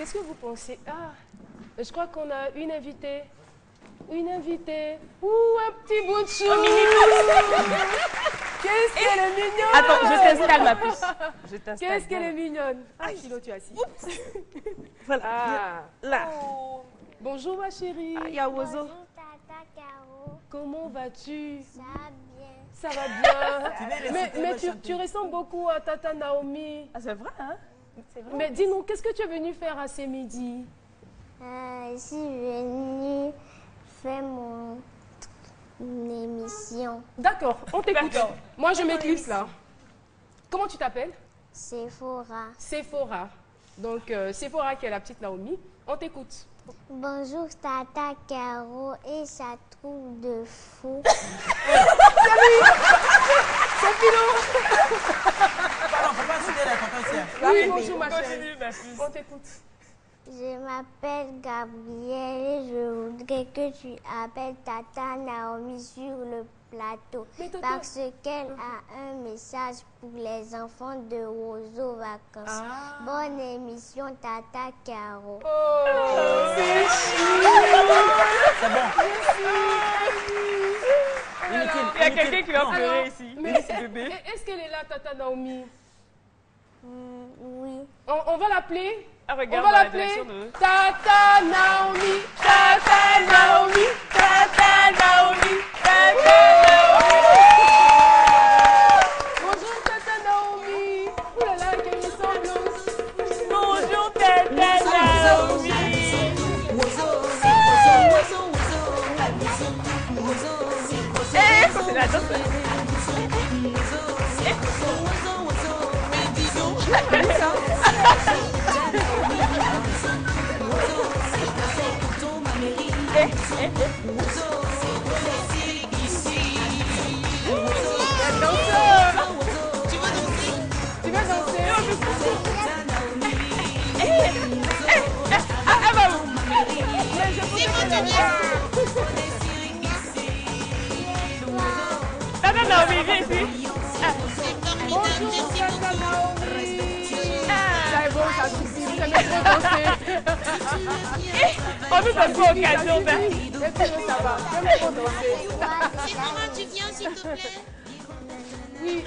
Qu'est-ce que vous pensez? Ah, je crois qu'on a une invitée. Une invitée. Ouh, un petit bout de chou. Qu'est-ce qu'elle est mignonne. Attends, je t'installe ma puce. Qu'est-ce qu'elle est mignonne. Ah, Philo, tu es assis. Voilà. Ah. Là. Oh. Bonjour ma chérie. Ah, Yaozo. Bonjour Tata Caro. Comment vas-tu? Ça va bien. Ça va bien. mais tu ressembles beaucoup à Tata Naomi. Ah, c'est vrai, hein? C'est vrai. Mais dis-nous, qu'est-ce que tu es venue faire à ce midi? Je suis venue faire mon émission. D'accord, on t'écoute. D'accord. Moi, je m'éclipse là. Comment tu t'appelles? Sephora. Sephora. Donc, Sephora qui est la petite Naomi. On t'écoute. Bonjour Tata Caro et sa troupe de fous. C'est Philo. Pardon, faut pas citer la compétition. Oui, bonjour ma Continue, chérie. ma puce. On t'écoute. Je m'appelle Gabrielle et je voudrais que tu appelles Tata Naomi sur le plateau Mais Tata- parce qu'elle a un message pour les enfants de Roseau Vacances. Ah. Bonne émission Tata Caro. Oh, c'est C'est bon. Il y a quelqu'un qui va pleurer ici. Mais C'est bébé. est-ce qu'elle est là, Tata Naomi? Oui. On va l'appeler? Ah, On regarde va dans la l'appeler direction de... Tata Naomi. Tata Naomi. Tata Naomi. Tata Naomi. Bonjour Tata Naomi. Ouh là là, quelle ressemblance. Bonjour, Tata Naomi. Eh, c'est la danse. Tu veux danser? Ah, bah, Tata Naomi, viens ici. Bonjour Tata Naomi. Ça est bon, ça suffit. J'aime trop danser. On nous donne pas occasion, ben. Et puis ça va. J'aime trop danser. Sephora, tu viens s'il te plaît? Oui.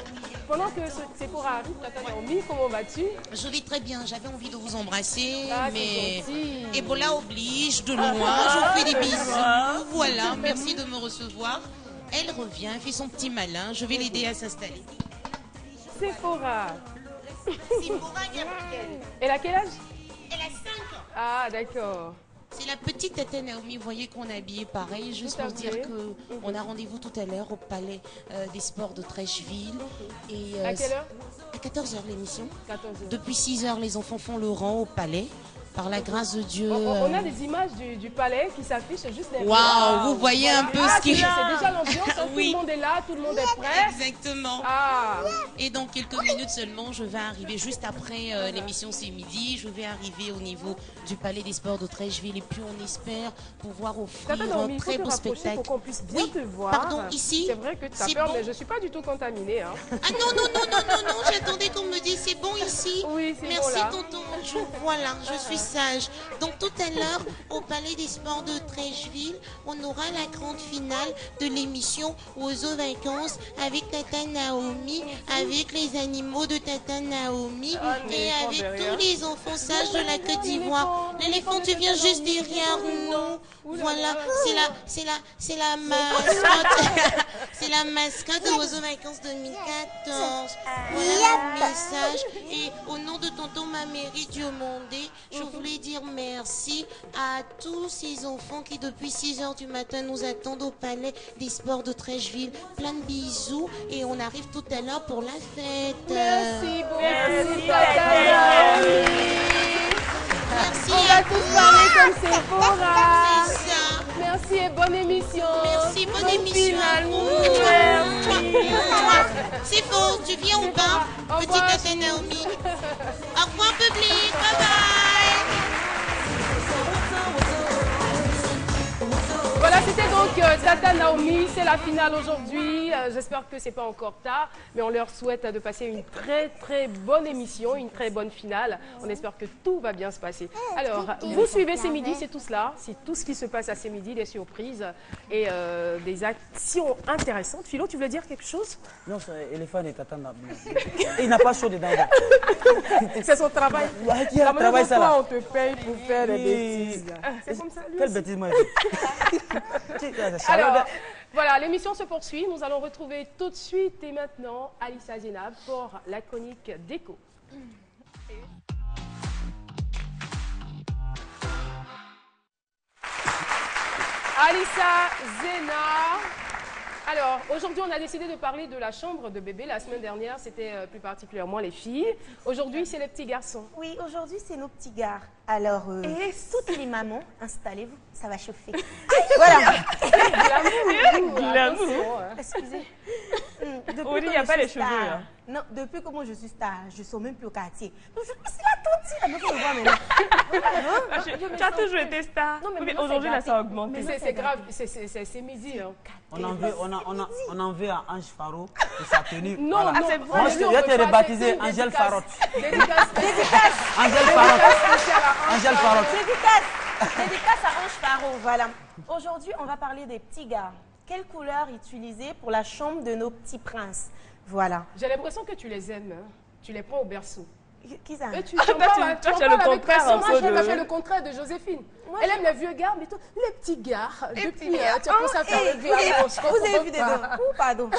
Pendant que Sephora arrive, Tata Naomi, comment vas-tu? Je vais très bien, j'avais envie de vous embrasser, Ah, mais c'est gentil. Ebola oblige, de loin, je vous fais des bisous, voilà, merci de me recevoir. Elle revient, elle fait son petit malin, je vais l'aider à s'installer. Sephora. Sephora Gabrielle, Elle a quel âge? elle a 5 ans. Ah, d'accord. C'est la petite Tata Naomi, vous voyez qu'on est habillé pareil, juste Tout à pour dire fait. qu'on a rendez-vous tout à l'heure au Palais des Sports de Trècheville. Et, À quelle heure? À 14h l'émission. 14 heures. Depuis 6h, les enfants font le rang au Palais. Par la grâce de Dieu. On a des images du palais qui s'affichent juste derrière. Waouh, vous voyez un peu Ah, ce qui... c'est déjà l'ambiance, hein, Oui. tout le monde est là, tout le monde est prêt. Exactement. Ah, Et dans quelques minutes seulement, je vais arriver juste après l'émission, c'est midi. Je vais arriver au niveau du Palais des Sports de Trècheville. Et puis on espère pouvoir offrir Tata Naomi, un il faut très te beau rapprocher spectacle. pour qu'on puisse bien Oui, te voir. pardon, ici. C'est vrai que tu as C'est peur, bon. mais je ne suis pas du tout contaminée. Hein. Ah non, non, non, non, non, non, j'attendais qu'on me dise c'est bon ici. Oui, c'est bon Merci là. tonton. Voilà, je suis sage. Donc tout à l'heure, au Palais des Sports de Trècheville, on aura la grande finale de l'émission Oiseaux Vacances avec Tata Naomi, avec les animaux de Tata Naomi et avec tous les enfants sages de la Côte d'Ivoire. L'éléphant, tu viens juste derrière nous. Voilà, c'est la mascotte. C'est la mascotte de Oiseaux Vacances 2014. Voilà le message. Et au nom de tonton Maméry Diomondé, je voulais dire merci à tous ces enfants qui depuis 6h du matin nous attendent au Palais des Sports de Trècheville. Plein de bisous et on arrive tout à l'heure pour la fête. Merci beaucoup, Merci, Tata Tata Naomi. Merci On va tous parler comme Sephora. C'est ça. Merci et bonne émission. Merci, bonne émission. finale. C'est faux, tu viens ou pas, Au petite revoir. Tata Naomi. Au revoir public, bye bye. Voilà, c'était donc Tata Naomi, c'est la finale aujourd'hui. J'espère que c'est pas encore tard, mais on leur souhaite de passer une très bonne émission, une très bonne finale. On espère que tout va bien se passer. Alors, vous suivez ces midis, c'est tout cela. C'est tout ce qui se passe à ces midis, des surprises et des actions intéressantes. Philo, tu voulais dire quelque chose? Non, c'est éléphant et Tata Naomi. Il n'a pas chaud dedans. C'est son travail. Qui a travaillé ça là? On te paye pour faire des bêtises. C'est comme ça, lui Quelle aussi. bêtise, moi. Alors, voilà, l'émission se poursuit. Nous allons retrouver tout de suite et maintenant Alissa Zénab pour la chronique déco. Alissa Zénab. Alors, aujourd'hui, on a décidé de parler de la chambre de bébé. La semaine dernière, c'était plus particulièrement les filles. Aujourd'hui, c'est les petits garçons. Oui, aujourd'hui, c'est nos petits gars. Alors, toutes les mamans, installez-vous, ça va chauffer. Voilà. Glamour. Excusez. Oui, il n'y a pas les cheveux. Hein. Non, depuis que moi je suis star, je ne sors même plus au quartier. Donc, je me suis la tante, elle me fait le voir maintenant. Tu as toujours été star. Non, mais Oui, maintenant, aujourd'hui, c'est là, ça a augmenté. Mais c'est grave, c'est midi. Hein. On en veut à Ange Faro et sa tenue. Non, voilà. non, Moi, je vais te rebaptiser Angèle Farotte. Dédicace. Angèle Farotte. Angèle Farotte. Dédicace à Ange Faro, voilà. Aujourd'hui, on va parler des petits gars. Quelle couleur utiliser pour la chambre de nos petits princes? Voilà. J'ai l'impression que tu les aimes. Hein. Tu les prends au berceau. Qui ça? Et tu toi, tu as le contraire un Moi, peu je de... fais le contraire de Joséphine. Elle aime les vieux gars, mais toi, les petits gars. Depuis, tu as commencé à faire le glamour. Vous avez vu des deux? Pardon.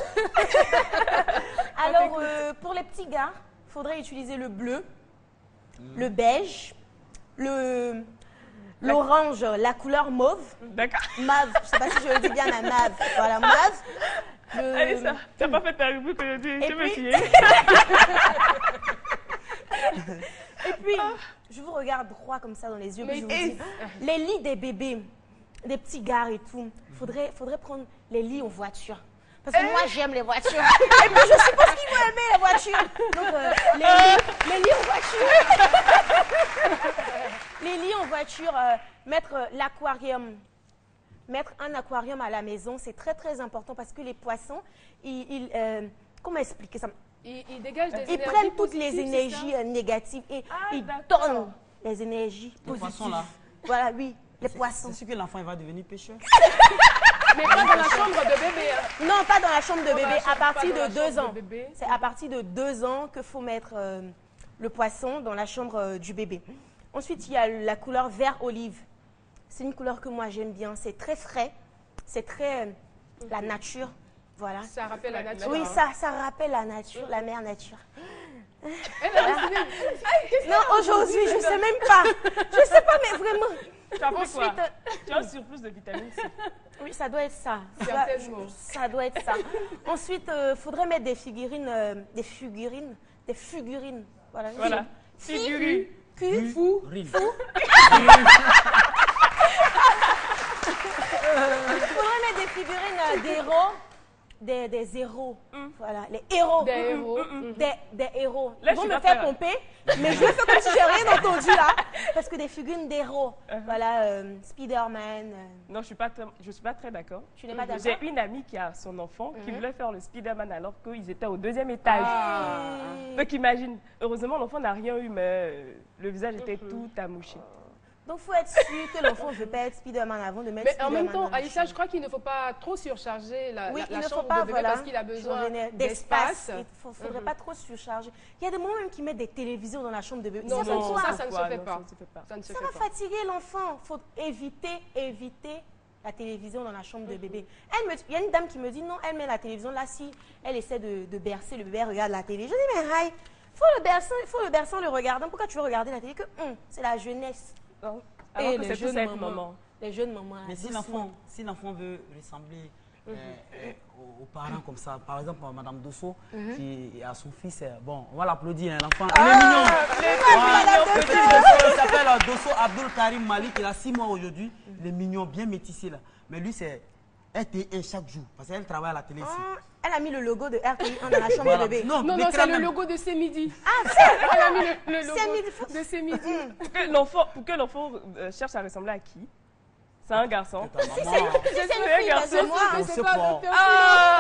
Alors, pour les petits gars, il faudrait utiliser le bleu, le beige, l'orange, la couleur mauve. D'accord. Mauve, je ne sais pas si je le dis bien, mais mauve. Voilà, mauve. Allez, ça. Tu n'as pas fait ta rubrique aujourd'hui. Je me suis. Et puis, je vous regarde droit comme ça dans les yeux, puis je vous dis, les lits des bébés, des petits gars et tout, faudrait prendre les lits en voiture. Parce que moi, j'aime les voitures. Et puis, je suppose qu'ils vont aimer les voitures. Donc, les lits en voiture. Les lits en voiture, mettre l'aquarium. Mettre un aquarium à la maison, c'est très important parce que les poissons, comment expliquer ça? Ils dégagent des énergies Ils prennent toutes positives, les énergies négatives et ils d'accord. donnent les énergies Les positives. poissons là. Voilà, oui, les poissons. C'est sûr que l'enfant va devenir pêcheur. Mais pas dans la chambre de bébé. Hein. Non, pas dans la chambre de Dans bébé, la chambre, à partir pas dans de la 2 chambre ans. de bébé. C'est à partir de 2 ans qu'il faut mettre le poisson dans la chambre du bébé. Ensuite, il y a la couleur vert olive. C'est une couleur que moi j'aime bien. C'est très frais. C'est très la nature. Voilà. Ça rappelle la nature. Oui, hein. ça rappelle la nature, la mère nature. Elle a décidé. Non, aujourd'hui, je ne sais même pas. Je ne sais pas, mais vraiment. Tu as pris quoi? Ensuite, Tu as un surplus de vitamine C. oui, ça doit être ça. Certainement. Ça doit être ça. Ensuite, il faudrait mettre des figurines. Voilà. Voilà. Figurine. Fou. Rime. Il faudrait mettre des figurines d'héros. Des héros. Voilà, les héros. Des héros. Des héros. Là, Ils vont je me suis faire d'accord. pomper, mais je vais faire comme si j'ai rien entendu là. Parce que des figurines d'héros. Voilà, Spider-Man. Non, je ne suis pas très d'accord. Tu n'es pas d'accord? J'ai une amie qui a son enfant qui voulait faire le Spider-Man alors qu'ils étaient au 2e étage. Donc imagine, heureusement l'enfant n'a rien eu, mais le visage était tout amouché. Donc, il faut être sûr que l'enfant ne veut pas être Spider-Man avant de mettre Mais en Spider-Man même temps, dans la Alissa, chambre. je crois qu'il ne faut pas trop surcharger la Oui, il ne faut chambre pas, de bébé voilà, parce qu'il a besoin d'espace. d'espace. Il ne faudrait pas trop surcharger. Il y a des moments même qui mettent des télévisions dans la chambre de bébé. Non, Ça fait quoi? ça ne se fait pas. Ça ne se Ça fait va pas. fatiguer l'enfant. Il faut éviter la télévision dans la chambre de bébé. Il y a une dame qui me dit non, elle met la télévision là si elle essaie de bercer, le bébé regarde la télé. Je dis mais Rai, il faut le bercer en le regardant. Pourquoi tu veux regarder la télé? Que c'est la jeunesse. Alors Et que les c'est jeunes tous mamans. maman. Les jeunes mamans. Mais si l'enfant veut ressembler aux parents comme ça, par exemple, Madame Dosso, qui a son fils, bon, on va l'applaudir, hein, l'enfant, il est mignon. Petit Dosso, il s'appelle Dosso Abdul Karim Malik, il a 6 mois aujourd'hui, il est mignon, bien métissé là. Mais lui, c'est RTI chaque jour, parce qu'elle travaille à la télé ici. Elle a mis le logo de RTI dans la chambre Voilà. de bébé. Non, mais c'est quand le même. logo de C'est Midi. Ah, c'est Elle a mis le C'est logo Midi. de C'est Midi. Pour que l'enfant cherche à ressembler à qui? C'est un garçon. Si c'est une fille, garçon, c'est moi. C'est pas un docteur.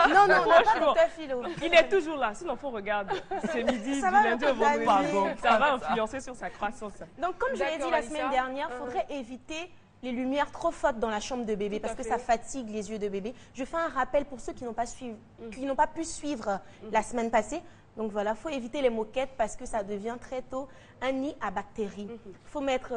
Non, on n'a pas franchement. docteur Philo. Il est toujours là. Si l'enfant regarde, c'est midi, Ça du va, lundi au Pardon. vendredi. Ça va influencer sur sa croissance. Donc, comme je l'ai dit D'accord, la Alissa. semaine dernière, il faudrait éviter les lumières trop fortes dans la chambre de bébé Tout à parce que fait. ça fatigue les yeux de bébé. Je fais un rappel pour ceux qui n'ont pas, pu suivre la semaine passée. Donc voilà, il faut éviter les moquettes parce que ça devient très tôt un nid à bactéries. Il faut mettre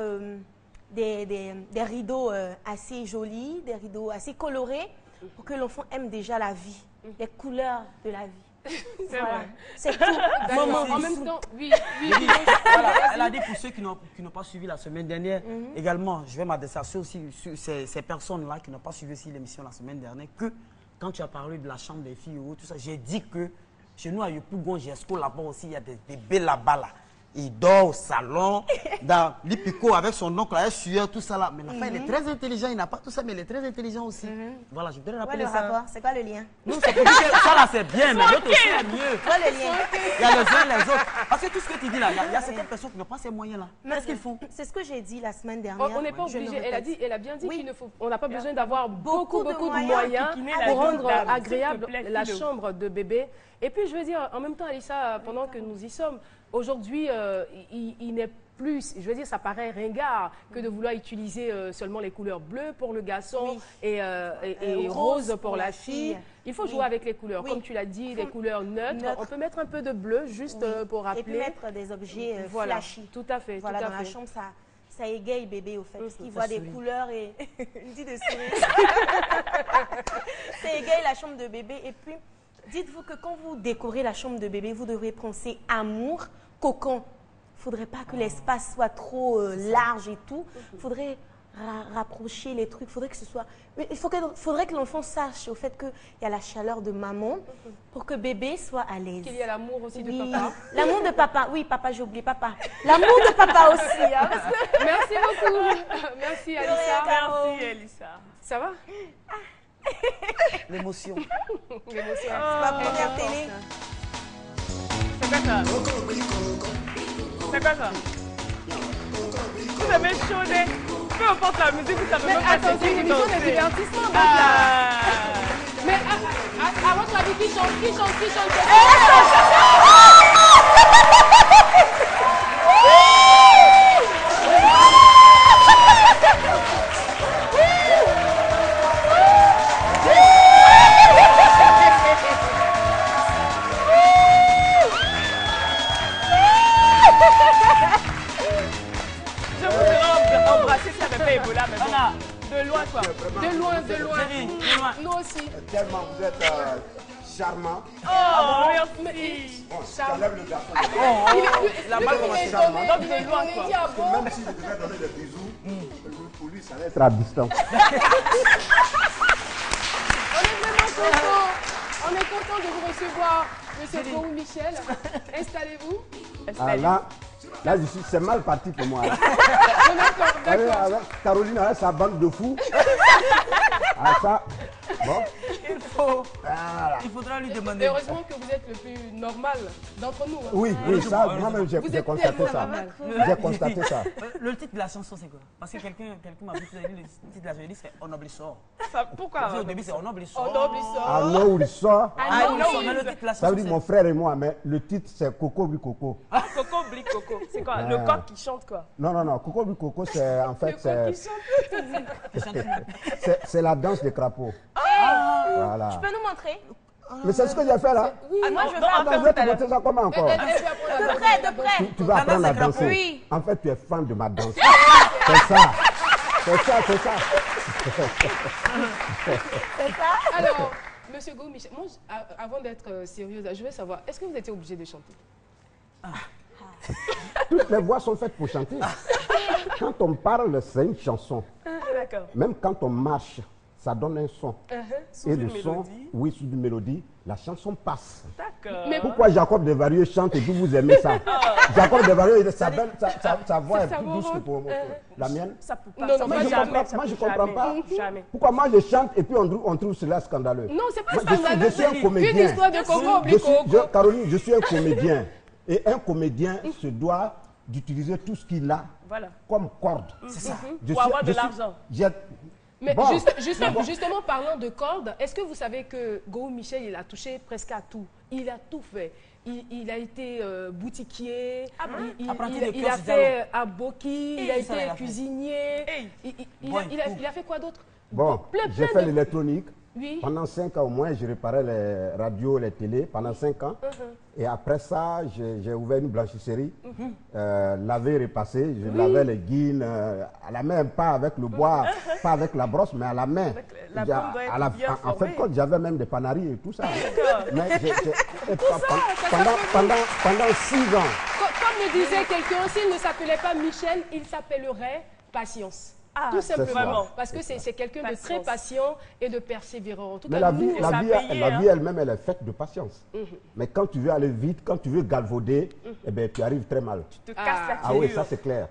des rideaux assez jolis, des rideaux assez colorés pour que l'enfant aime déjà la vie, les couleurs de la vie. C'est Voilà. vrai. C'est tout. D'accord. En même temps, oui. Voilà, elle a dit pour ceux qui n'ont pas suivi la semaine dernière, également, je vais m'adresser aussi sur ces personnes-là qui n'ont pas suivi aussi l'émission la semaine dernière, que quand tu as parlé de la chambre des filles ou tout ça, j'ai dit que chez nous à Yopougon, Jesco, là-bas aussi, il y a des bébés là-bas là. Il dort au salon, dans l'Ipico avec son oncle, avec sueur, tout ça là. Mais l'enfant, il est très intelligent, il n'a pas tout ça, mais il est très intelligent aussi. Voilà, je voudrais Quoi rappeler le ça. rapport? C'est quoi le lien? Non, c'est pour dire que ça là, c'est bien, mais l'autre aussi est mieux. Quoi le lien? Il y a les uns les autres. Parce que tout ce que tu dis là, il y a certaines personnes qui n'ont pas ces moyens-là. Qu'est-ce qu'ils font? C'est ce que j'ai dit la semaine dernière. On n'est pas Je le obligé. répète. Elle a bien dit Oui. qu'il ne faut. On n'a pas besoin d'avoir beaucoup de de moyens. moyens Kikiner la pour jeune rendre dame, agréable s'il te plaît, la Philo. chambre de bébé. Et puis je veux dire, en même temps, Alissa, pendant que nous y sommes, aujourd'hui, il n'est plus, je veux dire, ça paraît ringard que de vouloir utiliser seulement les couleurs bleues pour le garçon et rose pour la fille. Il faut jouer avec les couleurs. Oui. Comme tu l'as dit, des couleurs neutres. Neutres. On peut mettre un peu de bleu juste pour Et puis rappeler. mettre des objets Voilà, flashy. tout à fait. Voilà, tout à dans la fait. chambre, ça égaye bébé au fait, parce qu'il ça voit des sourit. couleurs et il dit de sourire. Ça égaye la chambre de bébé. Et puis, dites-vous que quand vous décorez la chambre de bébé, vous devrez penser amour, cocon. Il ne faudrait pas que l'espace soit trop large et tout. Il faudrait rapprocher les trucs. Faudrait que ce soit... faudrait que l'enfant sache au fait qu'il y a la chaleur de maman pour que bébé soit à l'aise. Qu'il y a l'amour aussi de Oui. papa. L'amour de papa. Oui, papa, j'ai oublié papa. L'amour de papa aussi. Hein, parce que... Merci beaucoup. Merci Alissa. Merci, Elissa. Ça va? L'émotion. L'émotion. Ma première télé. C'est quoi ça? C'est quoi ça? Vous avez chaudé. Peu importe la musique, vous savez Mais même pas attends, c'est une émission de divertissement. donc, Ah. Mais à votre avis, qui chante Je voudrais embrasser ça ne pas Ebola, mais bon, de loin quoi. De loin, de loin. Chérie, de loin. Nous aussi. Tellement vous êtes charmant. Oh, merci. Bon, j'enlève le garçon. La balle commence à charmant. Donc de loin quoi. Même si je devais donner des bisous, pour lui, ça va être à distance. On est vraiment content. On est content de vous recevoir, Monsieur Kourou Michel. Installez-vous. Ah, là, c'est mal parti pour moi. Là. D'accord, d'accord. Avec Caroline, avec sa bande de fous. Ah, ça, bon. Il faudra lui demander. Et heureusement que vous êtes le plus normal d'entre nous. Hein. Oui, ça, moi-même, j'ai Vous êtes constaté tellement ça. normal. J'ai constaté ça. Le titre de la chanson, c'est quoi? Parce que quelqu'un m'a dit, le titre de la chanson, c'est On oublie sort. Pourquoi? Au début, c'est On oublie sort. On oublie ça. Ah non, où il sort. Ah non, mais le titre de la Ça chanson, veut dire mon frère et moi, mais le titre, c'est Coco Bu Coco. Coco, blic, coco. C'est quoi? Le coq qui chante quoi? Non, Coco Bu Coco, c'est en fait, c'est la danse des crapauds. Voilà. Tu peux nous montrer? Mais c'est ce que j'ai fait là. Ah, moi, je veux Attends, je vais te montrer ça comment encore. de près, de près. Tu vas apprendre à danser. Oui. En fait, tu es fan de ma danse. C'est ça. C'est ça. C'est ça? Alors, Monsieur Kourou Michel, moi, avant d'être sérieuse, je veux savoir, est-ce que vous étiez obligé de chanter? Toutes les voix sont faites pour chanter. Quand on parle, c'est une chanson. D'accord. Même quand on marche, ça donne un son. Sous Et une le son, mélodie. oui, sous une mélodie, la chanson passe. D'accord. Mais Pourquoi Jacob Desvarieux chante et vous aimez ça? Jacob Desvarieux, sa voix est C'est plus douce que pour la mienne. Ça peut Non, pas. non, ça moi, peut je jamais, comprends- ça moi, peut je comprends jamais. pas. Jamais. Pourquoi moi je chante et puis on trouve cela scandaleux? non, c'est pas Moi, scandaleux. je suis un Une comédien. histoire de Coco, oublie Coco. Caroline, je suis un comédien. Et un comédien se doit d'utiliser tout ce qu'il a Voilà. comme corde. C'est ça. Je Pour avoir de l'argent. Mais Bon. justement, parlant de cordes, est-ce que vous savez que Go Michel, il a touché presque à tout. Il a tout fait. Il a été boutiquier, il a fait aboki, il a été cuisinier. Il a fait quoi d'autre? Bon, j'ai fait l'électronique. Oui. Pendant 5 ans au moins, je réparais les radios, les télés, pendant 5 ans. Et après ça, j'ai ouvert une blanchisserie, laver, repasser. Je lavais les guines à la main, pas avec le bois, pas avec la brosse, mais à la main. En fait, j'avais même des panaries et tout ça. Mais pendant 6 ans. Comme le disait quelqu'un, s'il ne s'appelait pas Michel, il s'appellerait Patience. Tout simplement, parce que c'est quelqu'un de très patient et de persévérant. En tout Mais cas, la vie elle-même, elle est faite de patience. Mais quand tu veux aller vite, quand tu veux galvauder, eh ben, tu arrives très mal. Tu te casses la figure. Ah oui, ça c'est clair.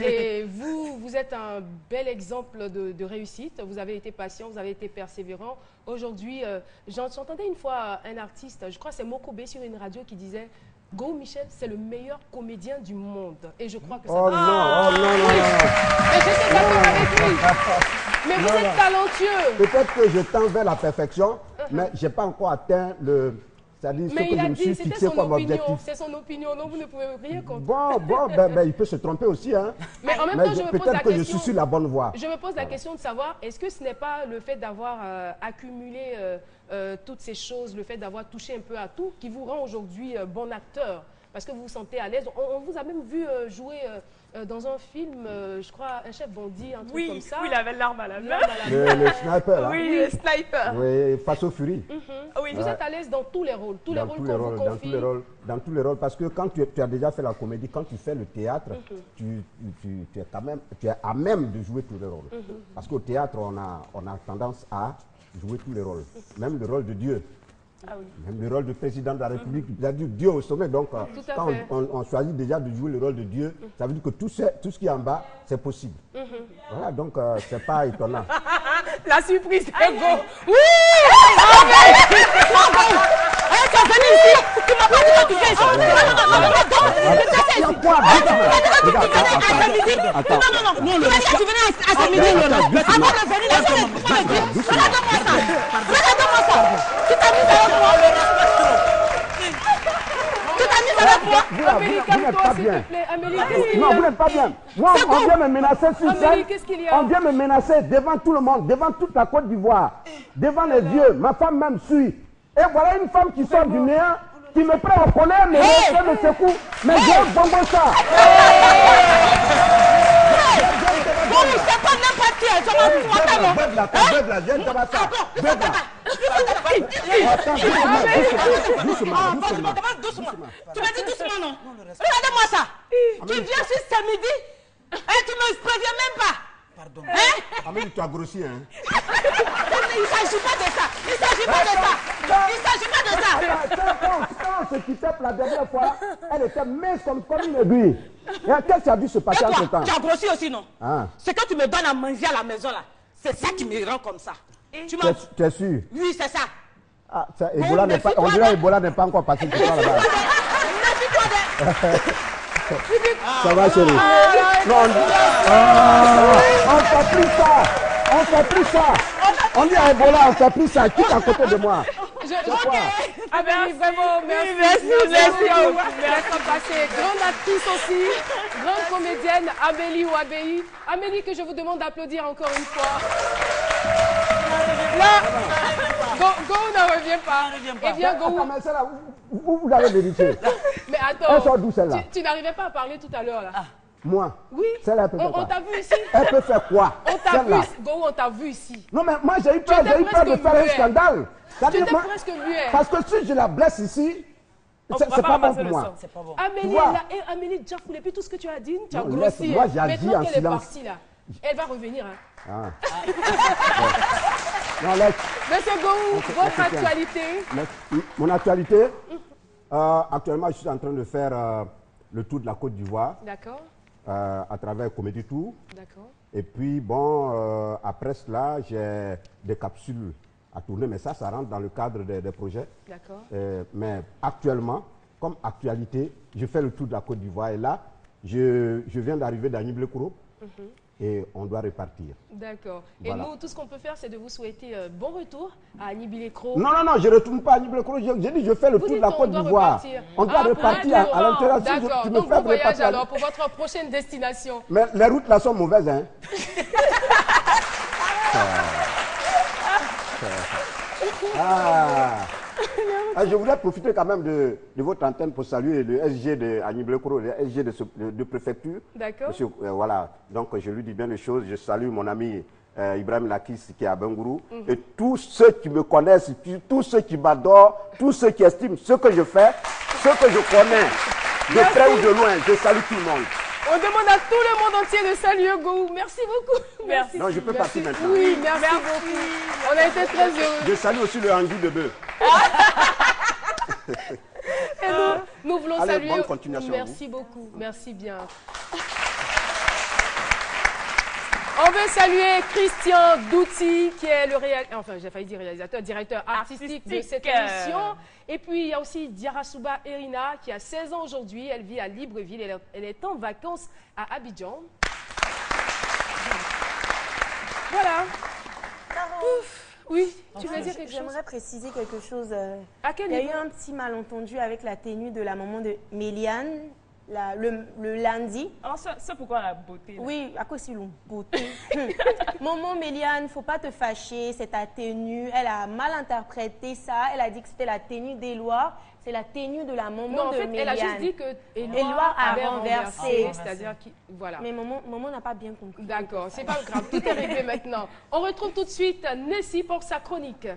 Et vous êtes un bel exemple de réussite. Vous avez été patient, vous avez été persévérant. Aujourd'hui, j'entendais une fois un artiste, je crois que c'est Mokobé sur une radio, qui disait Go Michel, c'est le meilleur comédien du monde. Et je crois que ça... Oh non, oh non, non, Mais je suis d'accord avec lui. Mais vous êtes talentueux. Peut-être que je tends vers la perfection, mais je n'ai pas encore atteint le... C'est-à-dire ce que je me suis fixé comme objectif. C'est son opinion, donc vous ne pouvez rien contre. Bon, il peut se tromper aussi. Hein. Mais en même temps, je me pose la peut-être que question... je suis sur la bonne voie. Je me pose la question de savoir, est-ce que ce n'est pas le fait d'avoir accumulé toutes ces choses, le fait d'avoir touché un peu à tout, qui vous rend aujourd'hui bon acteur? Parce que vous vous sentez à l'aise. On vous a même vu jouer dans un film, je crois, un chef bandit, un truc comme ça. Oui, il avait l'arme à la main. Le sniper, là. Oui, le sniper. Oui, face aux furies. Oui. Vous êtes à l'aise dans tous les rôles, tous les rôles qu'on vous confie. Dans tous les rôles, parce que quand tu as déjà fait la comédie, quand tu fais le théâtre, tu es à même de jouer tous les rôles. Parce qu'au théâtre, on a tendance à jouer tous les rôles, même le rôle de Dieu. Ah oui. Même le rôle de président de la République, il a dit Dieu au sommet. Donc, quand on choisit déjà de jouer le rôle de Dieu, ça veut dire que tout ce qui est en bas, c'est possible. Voilà, donc c'est pas étonnant. La surprise, c'est Go. Oui! Tu es venu ici, tu m'as pas dit que tu fais ça. Non, tu m'as dit que tu venais à ce midi. Avant de venir, laisse-moi le dire. Regarde-moi ça. Regarde-moi ça. Tu t'as mis avec moi. Tu t'as mis avec moi. Amélie, calme-toi, s'il te plaît. Amélie, qu'est-ce qu'il y a? Non, vous n'êtes pas bien. Moi, on vient me menacer sur scène. Amélie, qu'est-ce qu'il y a? On vient me menacer devant tout le monde, devant toute la Côte d'Ivoire, devant les vieux. Ma femme même suit. Et voilà une femme qui sort du néant, qui me prend au collet, me secoue. Mais je bongo ça. Bon, c'est pas n'importe qui. Tu m'as vu, attends. Beuve la, viens, ça va ça. Doucement. Tu m'as dit doucement, non? Regardez-moi ça. Tu viens sur ce midi et tu ne me préviens même pas. Pardon. Amélie, tu as grossi, hein? Il ne s'agit pas de ça. Il ne s'agit pas de ça. Il ne s'agit pas de ça. Quand on se quittait la dernière fois, elle était mince comme une aiguille. Qu'est-ce qui a dû se passer entre temps? Tu as grossi aussi, non? Ah. Ce que tu me donnes à manger à la maison, là, c'est ça qui me rend comme ça. Tu es sûr? Oui, c'est ça. Ah, Ebola n'est pas, on dirait Ebola n'est pas encore passé pour toi là-bas. Ça va, chérie? Non, on fait plus ça. On fait plus ça. On dit à Ebola, on fait plus ça. Qui est à côté de moi? Amélie, vraiment, merci. Merci. Grande actrice aussi, grande comédienne, Amélie Ouabéi. Amélie, que je vous demande d'applaudir encore une fois. Là, Go ne revient pas. Eh bien, Go. Mais celle-là, vous l'avez vérifié. Mais attends, elle sort d'où celle-là? Tu n'arrivais pas à parler tout à l'heure là. Moi? Oui. Celle-là, elle peut faire quoi? On t'a vu ici. Elle peut faire quoi? On t'a vu ici. Non, mais moi j'ai eu peur de faire un scandale. Tu étais presque muet. Parce que si je la blesse ici, c'est pas bon pour moi. Amélie Djafoul, et puis tout ce que tu as dit, tu as Non, grossi. moi, j'ai agi Maintenant en qu'elle est silence. partie là, elle va revenir. Hein. Ah. Non, laisse. Monsieur Gou, votre actualité? Mon actualité, actuellement, je suis en train de faire le tour de la Côte d'Ivoire. D'accord. À travers Comédie Tour. D'accord. Et puis, bon, après cela, j'ai des capsules à tourner, mais ça rentre dans le cadre des projets. D'accord. Mais actuellement, comme actualité, je fais le tour de la Côte d'Ivoire et là, je viens d'arriver dans Niblekuro et on doit repartir. D'accord. Voilà. Et nous, tout ce qu'on peut faire, c'est de vous souhaiter bon retour à Annie Bilecro. Non, je ne retourne pas à Annie Bilecro. J'ai dit, je fais le tour de la Côte d'Ivoire. On doit repartir à l'intérieur. D'accord, donc vous voyagez alors pour votre prochaine destination. Mais les routes là sont mauvaises, hein. Je voulais profiter quand même de votre antenne pour saluer le SG de Annie Bilecro, le SG de préfecture. D'accord. Voilà, donc je lui dis bien les choses. Je salue mon ami Ibrahim Lakis qui est à Bengourou. Et tous ceux qui me connaissent, tous ceux qui m'adorent, tous ceux qui estiment ce que je fais, ce que je connais, de près ou de loin, je salue tout le monde. On demande à tout le monde entier de saluer Gou. Merci beaucoup. Merci. Non, je peux partir maintenant. Oui, merci beaucoup. On a été très heureux. Je salue aussi le Anguille de bœuf. Et nous voulons allez, saluer. Bonne continuation. Merci beaucoup. Merci bien. On veut saluer Christian Douty, qui est le directeur artistique de cette émission. Et puis, il y a aussi Diarasuba Erina, qui a 16 ans aujourd'hui. Elle vit à Libreville. Elle est en vacances à Abidjan. Voilà. Ouf. Oui, tu veux dire quelque chose? J'aimerais préciser quelque chose. À quel Il y a niveau? eu un petit malentendu avec la tenue de la maman de Méliane. Le lundi. Ah, ça pourquoi la beauté là? Oui, à cause de la beauté. Maman Méliane, faut pas te fâcher, c'est ta tenue. Elle a mal interprété ça. Elle a dit que c'était la tenue d'Éloi. C'est la tenue de la maman non, en de fait, Méliane. elle a juste dit que Éloi avait renversé. C'est-à-dire que, voilà. Mais maman n'a pas bien compris. D'accord, c'est pas grave. Tout est réglé maintenant. On retrouve tout de suite Nessie pour sa chronique.